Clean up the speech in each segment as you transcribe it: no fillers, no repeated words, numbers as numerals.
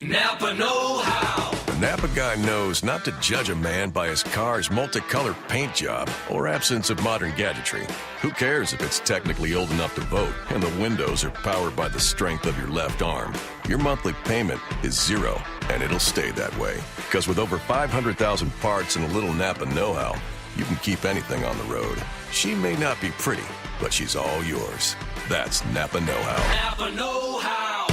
Napa know-how. The Napa guy knows not to judge a man by his car's multicolored paint job or absence of modern gadgetry. Who cares if it's technically old enough to vote and the windows are powered by the strength of your left arm? Your monthly payment is zero, and it'll stay that way. Because with over 500,000 parts and a little Napa know-how, you can keep anything on the road. She may not be pretty, but she's all yours. That's Napa know-how. Napa know-how.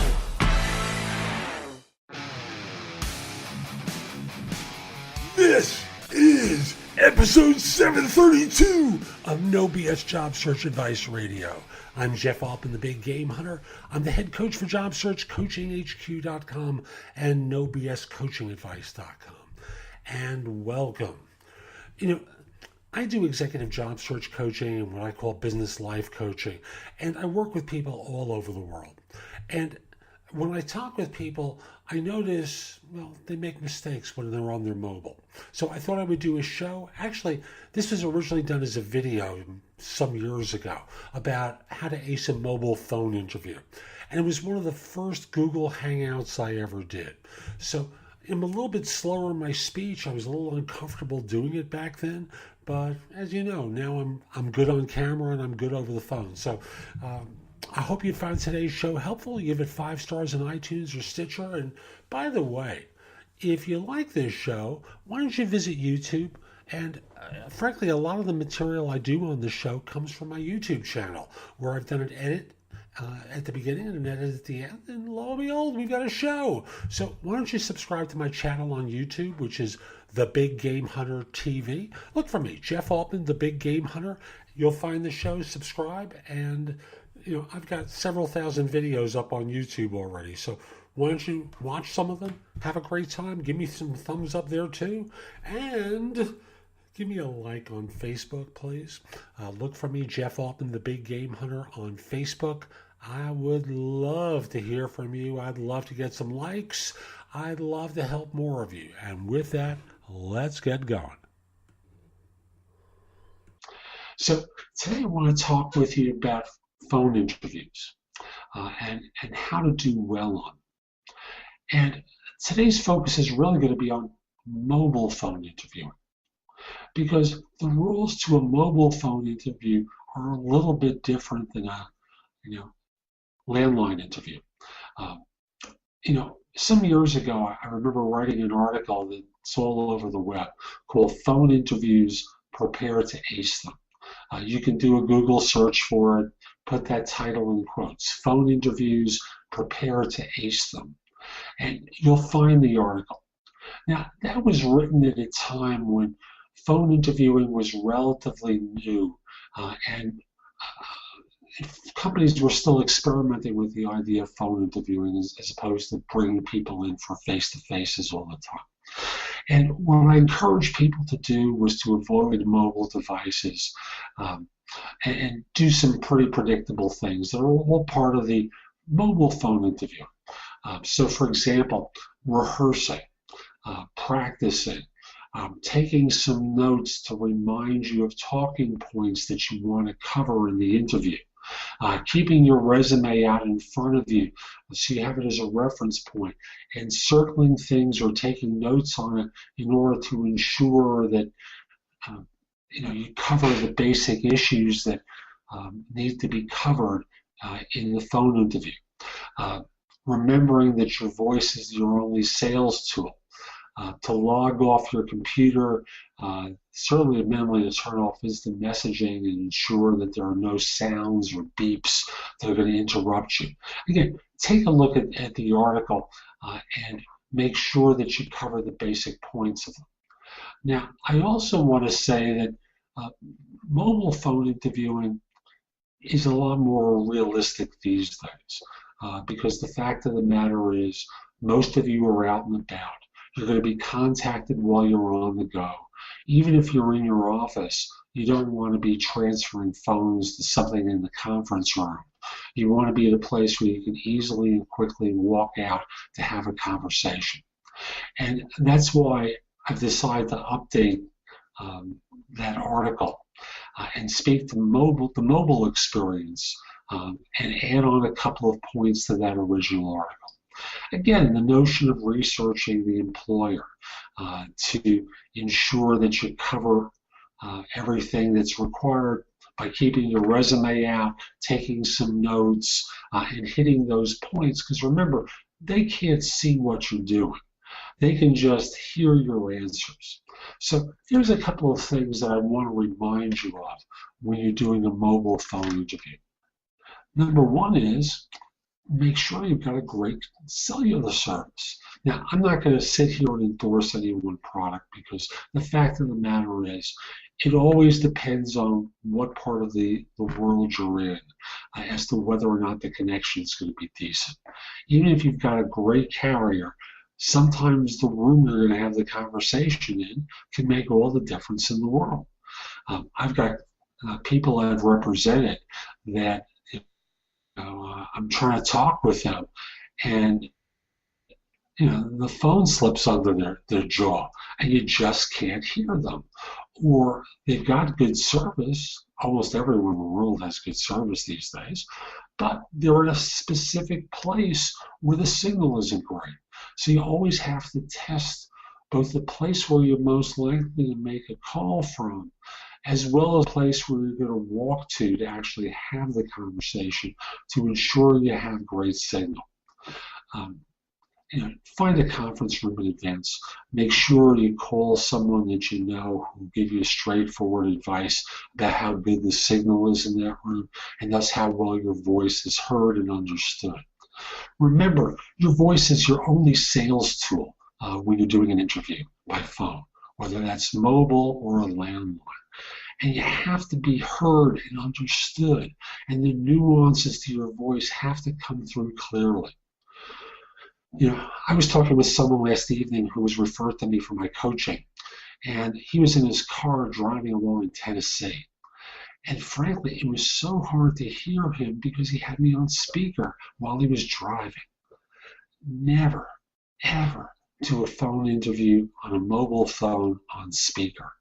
This is episode 732 of No BS Job Search Advice Radio. I'm Jeff Altman, the Big Game Hunter. I'm the head coach for Job Search, CoachingHQ.com, and NoBSCoachingAdvice.com. And welcome. I do executive job search coaching and what I call business life coaching, and I work with people all over the world. And when I talk with people, I notice, they make mistakes when they're on their mobile. So I thought I would do a show. Actually, this was originally done as a video some years ago about how to ace a mobile phone interview. And it was one of the first Google Hangouts I ever did. So I'm a little bit slower in my speech. I was a little uncomfortable doing it back then. But as you know, now I'm good on camera and I'm good over the phone. So I hope you found today's show helpful. You give it 5 stars on iTunes or Stitcher. And by the way, if you like this show, why don't you visit YouTube? And frankly, a lot of the material I do on the show comes from my YouTube channel, where I've done an edit at the beginning and an edit at the end. And lo and behold, we've got a show. So why don't you subscribe to my channel on YouTube, which is The Big Game Hunter TV. Look for me, Jeff Altman, The Big Game Hunter. You'll find the show, subscribe, and I've got several thousand videos up on YouTube already. So why don't you watch some of them? Have a great time. Give me some thumbs up there too. And give me a like on Facebook, please. Look for me, Jeff Altman, the Big Game Hunter, on Facebook. I would love to hear from you. I'd love to get some likes. I'd love to help more of you. And with that, let's get going. So today I want to talk with you about phone interviews and how to do well on them. And today's focus is really going to be on mobile phone interviewing, because the rules to a mobile phone interview are a little bit different than a landline interview. Some years ago, I remember writing an article that's all over the web called "Phone Interviews, Prepare to Ace Them." You can do a Google search for it, put that title in quotes, "Phone Interviews, Prepare to Ace Them," and you'll find the article. Now, that was written at a time when phone interviewing was relatively new, and companies were still experimenting with the idea of phone interviewing as opposed to bringing people in for face-to-faces all the time. And what I encouraged people to do was to avoid mobile devices and do some pretty predictable things that are all part of the mobile phone interview. So, for example, rehearsing, practicing, taking some notes to remind you of talking points that you want to cover in the interview. Keeping your resume out in front of you so you have it as a reference point, and circling things or taking notes on it in order to ensure that you cover the basic issues that need to be covered in the phone interview. Remembering that your voice is your only sales tool. To log off your computer, certainly minimally to turn off instant messaging and ensure that there are no sounds or beeps that are going to interrupt you. Again, take a look at the article and make sure that you cover the basic points of them. Now, I also want to say that mobile phone interviewing is a lot more realistic these days because the fact of the matter is most of you are out and about. You're going to be contacted while you're on the go. Even if you're in your office, you don't want to be transferring phones to something in the conference room. You want to be at a place where you can easily and quickly walk out to have a conversation. And that's why I've decided to update that article and speak to the mobile experience and add on a couple of points to that original article. Again, the notion of researching the employer to ensure that you cover everything that's required by keeping your resume out, taking some notes, and hitting those points. Because remember, they can't see what you're doing. They can just hear your answers. So here's a couple of things that I want to remind you of when you're doing a mobile phone interview. Number one is make sure you've got a great cellular service. Now, I'm not going to sit here and endorse any one product because the fact of the matter is it always depends on what part of the world you're in as to whether or not the connection is going to be decent. Even if you've got a great carrier, sometimes the room you're going to have the conversation in can make all the difference in the world. I've got people I've represented that I'm trying to talk with them, and the phone slips under their jaw, and you just can't hear them. Or they've got good service. Almost everyone in the world has good service these days, but they're in a specific place where the signal isn't great. So you always have to test both the place where you're most likely to make a call from, as well as a place where you're going to walk to actually have the conversation to ensure you have great signal. Find a conference room in advance. Make sure you call someone that you know who will give you straightforward advice about how good the signal is in that room, and thus how well your voice is heard and understood. Remember, your voice is your only sales tool when you're doing an interview by phone, whether that's mobile or a landline. And you have to be heard and understood, and the nuances to your voice have to come through clearly. I was talking with someone last evening who was referred to me for my coaching, and he was in his car driving along in Tennessee. And frankly, it was so hard to hear him because he had me on speaker while he was driving. Never, ever do a phone interview on a mobile phone on speaker.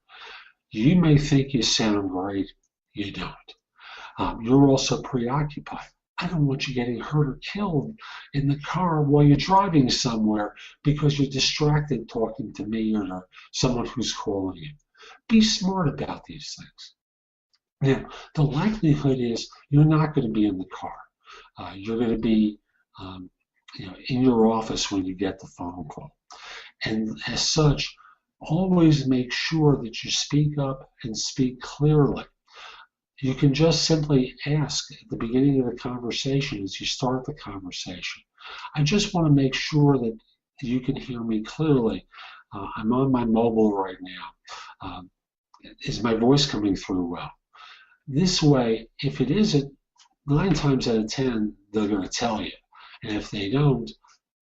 You may think you sound great, you don't. You're also preoccupied. I don't want you getting hurt or killed in the car while you're driving somewhere because you're distracted talking to me or someone who's calling you. Be smart about these things. Now, the likelihood is you're not going to be in the car. You're going to be in your office when you get the phone call. And as such, always make sure that you speak up and speak clearly. You can just simply ask at the beginning of the conversation as you start the conversation, I just want to make sure that you can hear me clearly. I'm on my mobile right now. Is my voice coming through well? This way, if it isn't, 9 times out of 10, they're going to tell you. And if they don't,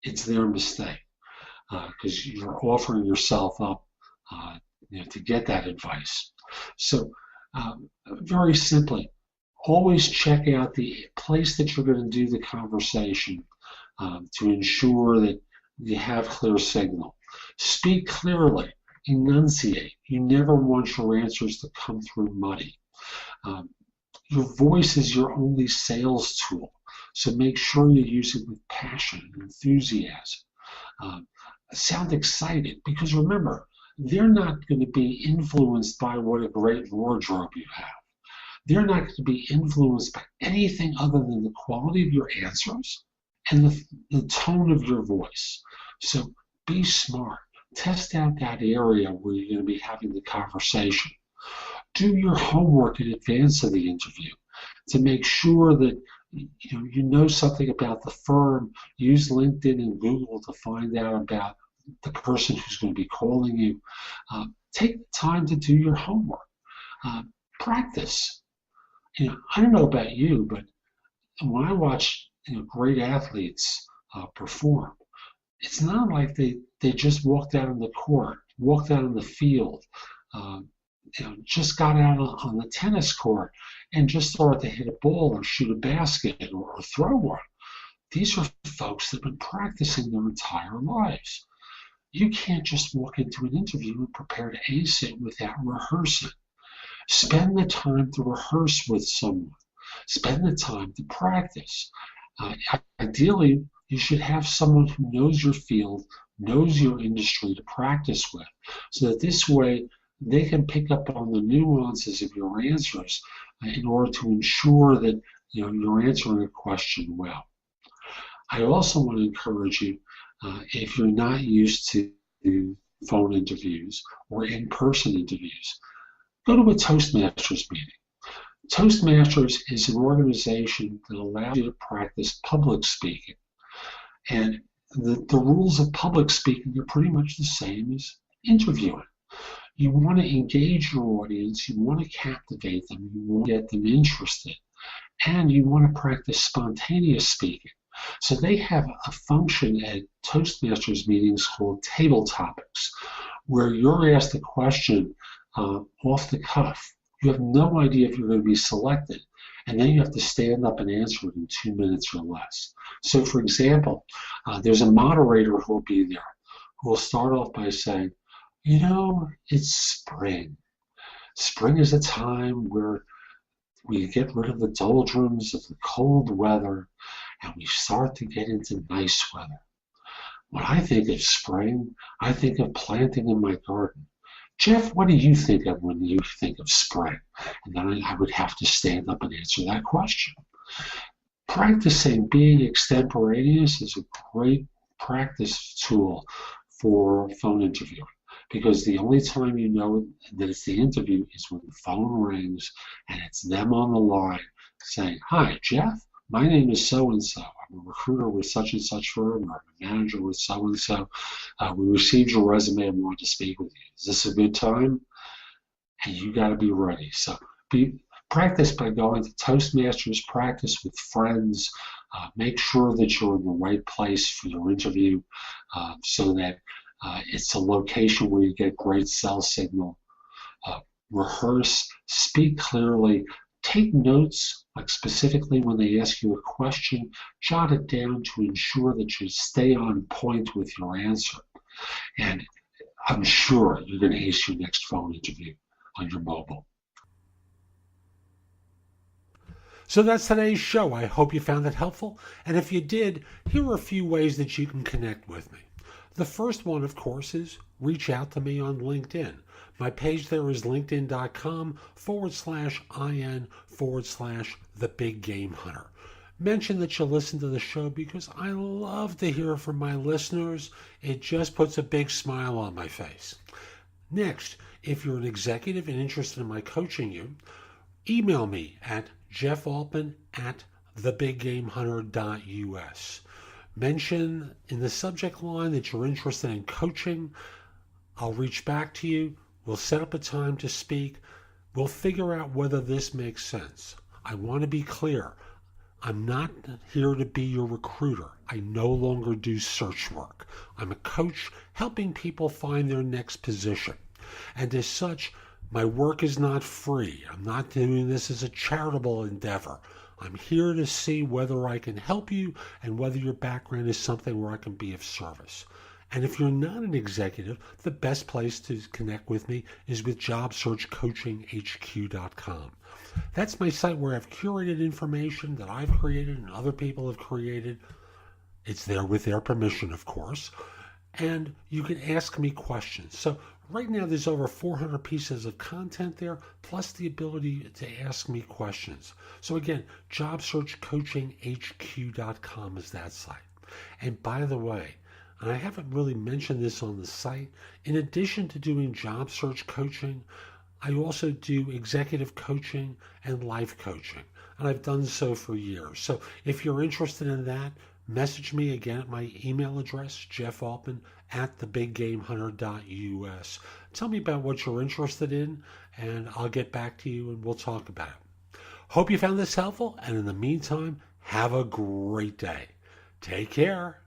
it's their mistake because you're offering yourself up to get that advice. So very simply, always check out the place that you're going to do the conversation to ensure that you have clear signal. Speak clearly, enunciate. You never want your answers to come through muddy. Your voice is your only sales tool, so make sure you use it with passion and enthusiasm. Sound excited, because remember, they're not going to be influenced by what a great wardrobe you have. They're not going to be influenced by anything other than the quality of your answers and the tone of your voice. So be smart. Test out that area where you're going to be having the conversation. Do your homework in advance of the interview to make sure that you know something about the firm. Use LinkedIn and Google to find out about the person who's going to be calling you. Take the time to do your homework. Practice. I don't know about you, but when I watch great athletes perform, it's not like they just walked out on the court, walked out on the field, just got out on the tennis court and just started to hit a ball or shoot a basket or throw one. These are folks that have been practicing their entire lives. You can't just walk into an interview and prepare to ace it without rehearsing. Spend the time to rehearse with someone. Spend the time to practice. Ideally, you should have someone who knows your field, knows your industry to practice with, so that this way they can pick up on the nuances of your answers in order to ensure that you're answering a question well. I also want to encourage you, if you're not used to phone interviews or in-person interviews, go to a Toastmasters meeting. Toastmasters is an organization that allows you to practice public speaking. And the rules of public speaking are pretty much the same as interviewing. You want to engage your audience, you want to captivate them, you want to get them interested, and you want to practice spontaneous speaking. So they have a function at Toastmasters meetings called table topics, where you're asked a question off the cuff. You have no idea if you're going to be selected, and then you have to stand up and answer it in 2 minutes or less. So, for example, there's a moderator who will be there who will start off by saying, it's spring. Spring is a time where we get rid of the doldrums of the cold weather and we start to get into nice weather. When I think of spring, I think of planting in my garden. Jeff, what do you think of when you think of spring? And then I would have to stand up and answer that question. Practicing being extemporaneous is a great practice tool for phone interviewing, because the only time you know that it's the interview is when the phone rings and it's them on the line saying, "Hi, Jeff, my name is so-and-so. I'm a recruiter with such and such firm, or I'm a manager with so-and-so. We received your resume and want to speak with you. Is this a good time?" And you got to be ready. So practice by going to Toastmasters, practice with friends, make sure that you're in the right place for your interview so that it's a location where you get great cell signal. Rehearse, speak clearly, take notes, like specifically when they ask you a question, jot it down to ensure that you stay on point with your answer. And I'm sure you're going to ace your next phone interview on your mobile. So that's today's show. I hope you found it helpful. And if you did, here are a few ways that you can connect with me. The first one, of course, is reach out to me on LinkedIn. My page there is linkedin.com/IN/The Big Game Hunter. Mention that you listen to the show because I love to hear from my listeners. It just puts a big smile on my face. Next, if you're an executive and interested in my coaching you, email me at jeffaltman@thebiggamehunter.us. Mention in the subject line that you're interested in coaching. I'll reach back to you. We'll set up a time to speak. We'll figure out whether this makes sense. I want to be clear. I'm not here to be your recruiter. I no longer do search work. I'm a coach helping people find their next position. And as such, my work is not free. I'm not doing this as a charitable endeavor. I'm here to see whether I can help you and whether your background is something where I can be of service. And if you're not an executive, the best place to connect with me is with JobSearchCoachingHQ.com. That's my site where I've curated information that I've created and other people have created. It's there with their permission, of course. And you can ask me questions. So right now there's over 400 pieces of content there, plus the ability to ask me questions. So again, JobSearchCoachingHQ.com is that site. And by the way, and I haven't really mentioned this on the site, in addition to doing job search coaching, I also do executive coaching and life coaching. And I've done so for years. So if you're interested in that, message me again at my email address, jeffaltman@thebiggamehunter.us. Tell me about what you're interested in, and I'll get back to you and we'll talk about it. Hope you found this helpful, and in the meantime, have a great day. Take care.